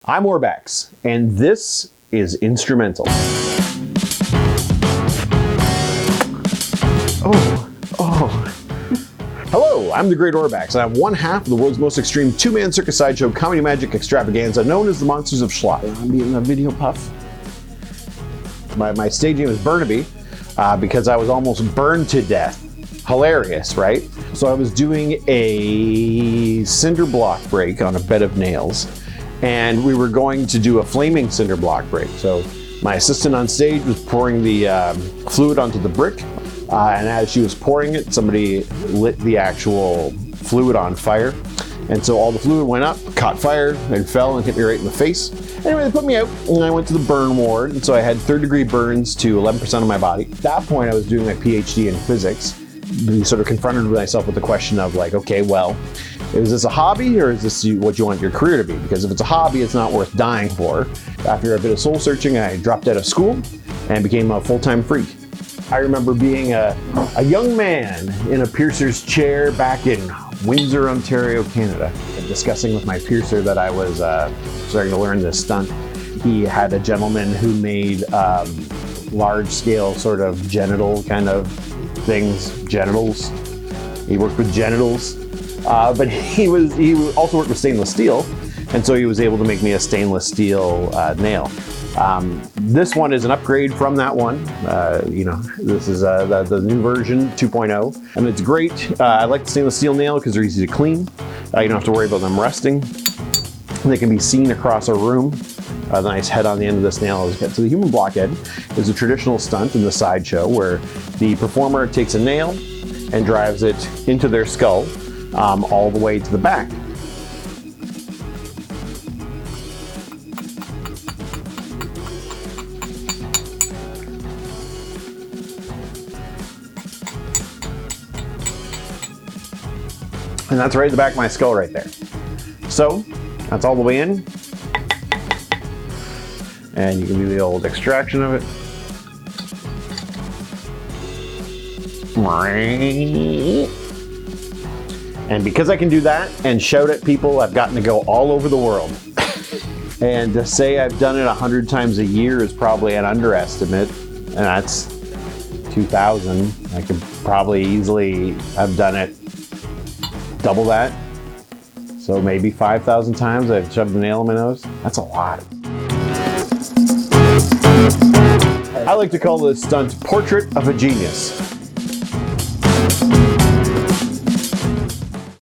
I'm Orbax, and this is Instrumental. Hello, I'm the Great Orbax, and I'm one half of the world's most extreme two-man circus sideshow comedy magic extravaganza known as the Monsters of Schlock. I'm being a video puff. My stage name is Burnaby because I was almost burned to death. Hilarious, right? So I was doing a cinder block break on a bed of nails, and we were going to do a flaming cinder block break. So my assistant on stage was pouring the fluid onto the brick, and as she was pouring it, somebody lit the actual fluid on fire. And so all the fluid went up, caught fire, and fell and hit me right in the face. Anyway, they put me out, and I went to the burn ward, and so I had third-degree burns to 11% of my body. At that point, I was doing my PhD in physics. We sort of confronted myself with the question of like, okay, well, is this a hobby or is this what you want your career to be? Because if it's a hobby, it's not worth dying for. After a bit of soul searching, I dropped out of school and became a full-time freak. I remember being a young man in a piercer's chair back in Windsor, Ontario, Canada, and discussing with my piercer that I was starting to learn this stunt. He had a gentleman who made large-scale sort of genital kind of things, genitals. He worked with genitals, but he also worked with stainless steel, and so he was able to make me a stainless steel nail. This one is an upgrade from that one. This is the new version 2.0, and it's great. I like the stainless steel nail because they're easy to clean. You don't have to worry about them rusting. They can be seen across a room. The nice head on the end of this nail is good. So the Human Blockhead is a traditional stunt in the sideshow where the performer takes a nail and drives it into their skull all the way to the back. And that's right at the back of my skull right there. So that's all the way in. And you can do the old extraction of it. And because I can do that and shout at people, I've gotten to go all over the world. And to say I've done it 100 times a year is probably an underestimate. And that's 2,000. I could probably easily have done it double that. So maybe 5,000 times I've shoved a nail in my nose. That's a lot. I like to call this stunt Portrait of a Genius.